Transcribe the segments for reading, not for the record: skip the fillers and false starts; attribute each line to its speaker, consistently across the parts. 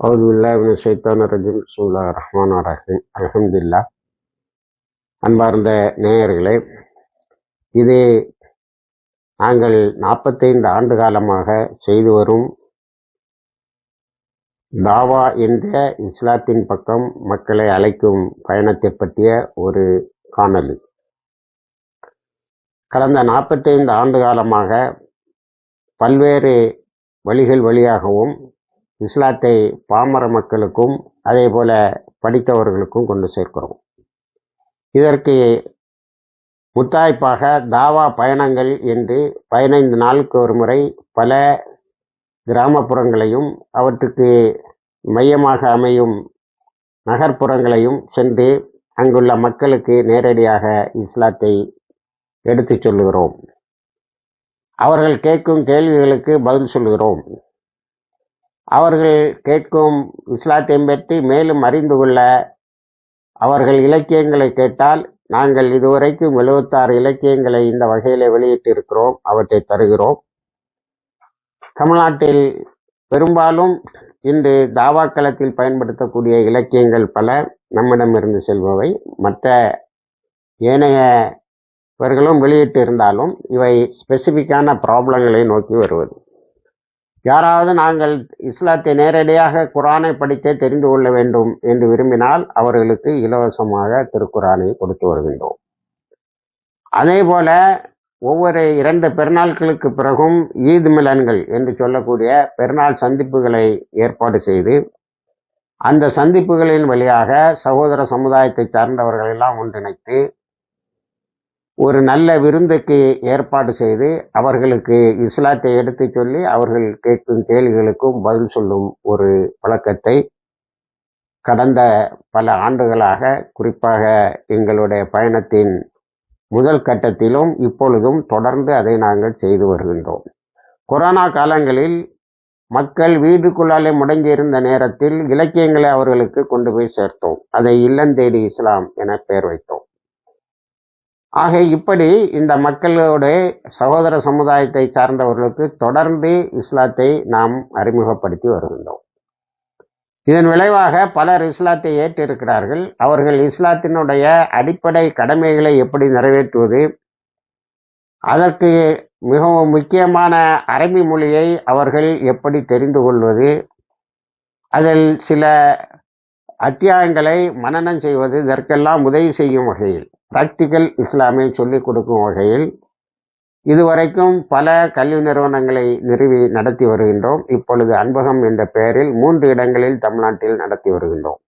Speaker 1: அவுது பில்லாஹி மினஷ் ஷைத்தானிர் ரஜீம். பிஸ்மில்லாஹிர் ரஹ்மானிர் ரஹீம். அல்ஹம்துலில்லாஹ். அன்பார்ந்த நேயர்களே, இது நாங்கள் 45 ஆண்டு காலமாக செய்து வரும் தாவா என்ற இஸ்லாத்தின் பக்கம் மக்களை அழைக்கும் பயணத்தை பற்றிய ஒரு காணொளி. கடந்த 45 ஆண்டு காலமாக பல்வேறு வழிகள் வழியாகவும் இஸ்லாத்தை பாமர மக்களுக்கும் அதே போல படித்தவர்களுக்கும் கொண்டு சேர்க்கிறோம். இதற்கு முத்தாய்ப்பாக தாவா பயணங்கள் என்று 15 நாளுக்கு ஒரு முறை பல கிராமப்புறங்களையும் அவற்றுக்கு மையமாக அமையும் நகர்ப்புறங்களையும் சென்று அங்குள்ள மக்களுக்கு நேரடியாக இஸ்லாத்தை எடுத்துச் சொல்லுகிறோம். அவர்கள் கேட்கும் கேள்விகளுக்கு பதில் சொல்லுகிறோம். அவர்கள் கேட்கும் இஸ்லாத்தை பற்றி மேலும் அறிந்து கொள்ள அவர்கள் இலக்கியங்களை கேட்டால் நாங்கள் இதுவரைக்கும் 76 இலக்கியங்களை இந்த வகையில் வெளியிட்டு இருக்கிறோம், அவற்றை தருகிறோம். தமிழ்நாட்டில் பெரும்பாலும் இன்று தாவாக்களத்தில் பயன்படுத்தக்கூடிய இலக்கியங்கள் பல நம்மிடமிருந்து செல்பவை. மற்ற ஏனையவர்களும் வெளியிட்டு இருந்தாலும் இவை ஸ்பெசிஃபிக்கான ப்ராப்ளங்களை நோக்கி வருவது. யாராவது நாங்கள் இஸ்லாத்தை நேரடியாக குரானை படித்தே தெரிந்து கொள்ள வேண்டும் என்று விரும்பினால் அவர்களுக்கு இலவசமாக திருக்குரானை கொடுத்து வருகின்றோம். அதே போல ஒவ்வொரு 2 பெருநாட்களுக்கு பிறகும் ஈத் மிலன்கள் என்று சொல்லக்கூடிய பெருநாள் சந்திப்புகளை ஏற்பாடு செய்து அந்த சந்திப்புகளின் வழியாக சகோதர சமுதாயத்தை சார்ந்தவர்கள் எல்லாம் ஒன்றிணைத்து ஒரு நல்ல விருந்துக்கு ஏற்பாடு செய்து அவர்களுக்கு இஸ்லாத்தை எடுத்து சொல்லி அவர்கள் கேட்கும் கேள்விகளுக்கும் பதில் சொல்லும் ஒரு பழக்கத்தை கடந்த பல ஆண்டுகளாக, குறிப்பாக எங்களுடைய பயணத்தின் முதல் கட்டத்திலும் இப்பொழுதும் தொடர்ந்து அதை நாங்கள் செய்து வருகின்றோம். கொரோனா காலங்களில் மக்கள் வீட்டுக்குள்ளாலே முடங்கியிருந்த நேரத்தில் இலக்கியங்களை அவர்களுக்கு கொண்டு போய் சேர்த்தோம். அதை இல்லந்தேடி இஸ்லாம் என பெயர் வைத்தோம். ஆக இப்படி இந்த மக்களோட சகோதர சமுதாயத்தை சார்ந்தவர்களுக்கு தொடர்ந்து இஸ்லாத்தை நாம் அறிமுகப்படுத்தி வருகின்றோம். இதன் விளைவாக பலர் இஸ்லாத்தை ஏற்றிருக்கிறார்கள். அவர்கள் இஸ்லாத்தினுடைய அடிப்படை கடமைகளை எப்படி நிறைவேற்றுவது, அதற்கு மிகவும் முக்கியமான அரபி மொழியை அவர்கள் எப்படி தெரிந்து கொள்வது, அதில் சில அத்தியாயங்களை மனனம் செய்வது, இதற்கெல்லாம் உதவி செய்யும் வகையில் பிராக்டிக்கல் இஸ்லாமை சொல்லிக் கொடுக்கும் வகையில் இதுவரைக்கும் பல கல்வி நிறுவனங்களை நிறுவி நடத்தி வருகின்றோம். இப்பொழுது அன்பகம் என்ற பெயரில் 3 இடங்களில் தமிழ்நாட்டில் நடத்தி வருகின்றோம்.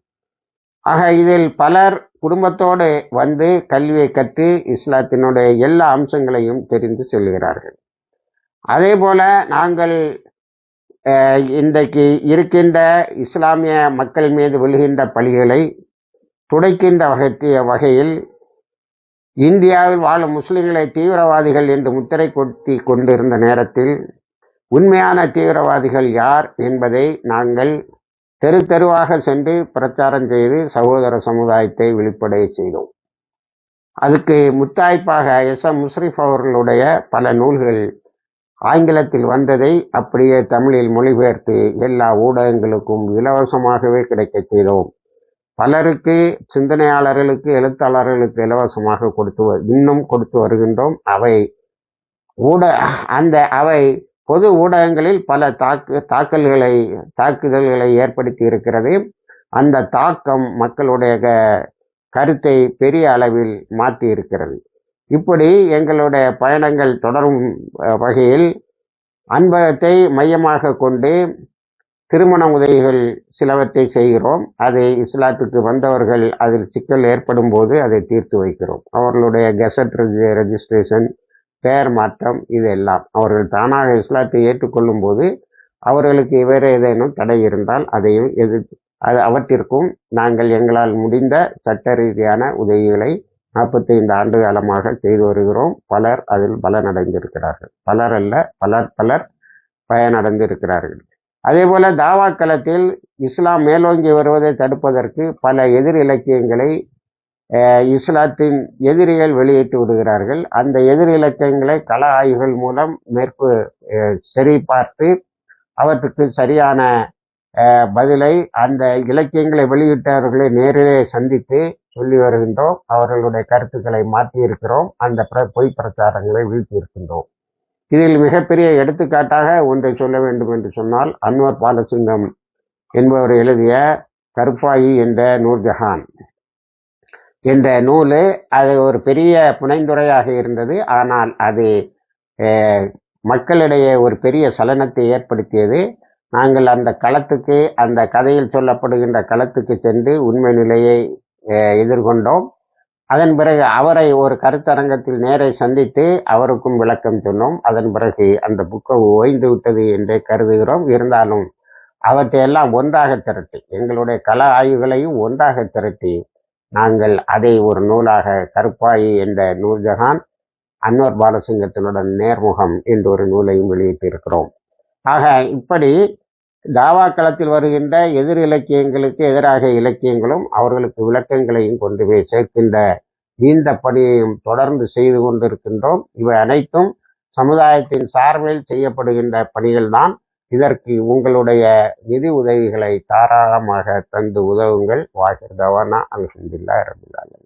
Speaker 1: ஆக இதில் பலர் குடும்பத்தோடு வந்து கல்வியை கற்று இஸ்லாத்தினுடைய எல்லா அம்சங்களையும் தெரிந்து செல்கிறார்கள். அதே போல நாங்கள் இன்றைக்கு இருக்கின்ற இஸ்லாமிய மக்கள் மீது விழுகின்ற பழிகளை துடைக்கின்ற வகையில் இந்தியாவில் வாழும் முஸ்லிம்களை தீவிரவாதிகள் என்று முத்திரை கொட்டி கொண்டிருந்த நேரத்தில் உண்மையான தீவிரவாதிகள் யார் என்பதை நாங்கள் தெரு தெருவாக சென்று பிரச்சாரம் செய்து சகோதர சமுதாயத்தை வெளிப்படைய செய்தோம். அதுக்கு முத்தாய்ப்பாக எஸ்.எம். முஷ்ரிஃப் அவர்களுடைய பல நூல்கள் ஆங்கிலத்தில் வந்ததை அப்படியே தமிழில் மொழிபெயர்த்து எல்லா ஊடகங்களுக்கும் இலவசமாகவே கிடைக்க செய்தோம். பலருக்கு, சிந்தனையாளர்களுக்கு, எழுத்தாளர்களுக்கு இலவசமாக இன்னும் கொடுத்து வருகின்றோம். அவை பொது ஊடகங்களில் பல தாக்குதல்களை ஏற்படுத்தி இருக்கிறது. அந்த தாக்கம் மக்களுடைய கருத்தை பெரிய அளவில் மாற்றி இருக்கிறது. இப்படி எங்களுடைய பயணங்கள் தொடரும் வகையில் அன்பகத்தை மையமாக கொண்டு திருமண உதவிகள் சிலவற்றை செய்கிறோம். அதை இஸ்லாத்துக்கு வந்தவர்கள் அதில் சிக்கல் ஏற்படும் போது அதை தீர்த்து வைக்கிறோம். அவர்களுடைய கெசட் ரெஜிஸ்ட்ரேஷன், பெயர் மாற்றம், இதெல்லாம் அவர்கள் தானாக இஸ்லாத்தை ஏற்றுக்கொள்ளும் போது அவர்களுக்கு வேறு ஏதேனும் தடை இருந்தால் அதையும் அவற்றிற்கும் நாங்கள் எங்களால் முடிந்த சட்ட ரீதியான உதவிகளை 45 ஆண்டு காலமாக செய்து வருகிறோம். பலர் அதில் பலனடைந்திருக்கிறார்கள். பலர் அல்ல, பலர் பயனடைந்திருக்கிறார்கள். அதே போல தாவாக்களத்தில் இஸ்லாம் மேலோங்கி வருவதை தடுப்பதற்கு பல எதிர் இலக்கியங்களை இஸ்லாத்தின் எதிரிகள் வெளியிட்டு விடுகிறார்கள். அந்த எதிர் இலக்கியங்களை கள ஆய்வுகள் மூலம் சரி பார்த்து அவற்றுக்கு சரியான பதிலை அந்த இலக்கியங்களை வெளியிட்டவர்களை நேரிலே சந்தித்து சொல்லி வருகின்றோம். அவர்களுடைய கருத்துக்களை மாற்றியிருக்கிறோம். அந்த பொய் பிரச்சாரங்களை வீழ்த்தியிருக்கின்றோம். இதில் மிகப்பெரிய எடுத்துக்காட்டாக ஒன்றை சொல்ல வேண்டும் என்று சொன்னால், அன்வர் பாலசிங்கம் என்பவர் எழுதிய கருப்பாயி என்ற நூர்ஜஹான் என்ற நூல், அது ஒரு பெரிய புனைந்துரையாக இருந்தது. ஆனால் அது மக்களிடையே ஒரு பெரிய சலனத்தை ஏற்படுத்தியது. நாங்கள் அந்த களத்துக்கு, அந்த கதையில் சொல்லப்படுகின்ற களத்துக்கு சென்று உண்மை நிலையை எதிர்கொண்டோம். அதன் பிறகு அவரை ஒரு கருத்தரங்கத்தில் நேரை சந்தித்து அவருக்கும் விளக்கம் சொன்னோம். அதன் பிறகு அந்த புக்கை ஓய்ந்து விட்டது என்றே கருதுகிறோம். இருந்தாலும் அவற்றையெல்லாம் ஒன்றாக திரட்டி, எங்களுடைய கள ஆய்வுகளையும் ஒன்றாக திரட்டி நாங்கள் அதை ஒரு நூலாக கருப்பாயி என்ற நூர்ஜஹான் அன்வர் பாலசிங்கத்தினுடன் நேர்முகம் என்ற ஒரு நூலையும் வெளியிட்டிருக்கிறோம். ஆக இப்படி தாவா களத்தில் வருகின்ற எதிர் இலக்கியங்களுக்கு எதிராக இலக்கியங்களும் அவர்களுக்கு விளக்கங்களையும் கொண்டு போய் சேர்க்கின்ற இந்த பணியையும் தொடர்ந்து செய்து கொண்டிருக்கின்றோம். இவை அனைத்தும் சமுதாயத்தின் சார்பில் செய்யப்படுகின்ற பணிகள்தான். இதற்கு உங்களுடைய நிதி உதவிகளை தாராளமாக தந்து உதவுங்கள். வாஹிர் தவானா அல்ஹம்துலில்லாஹி ரப்பில் ஆலமீன்.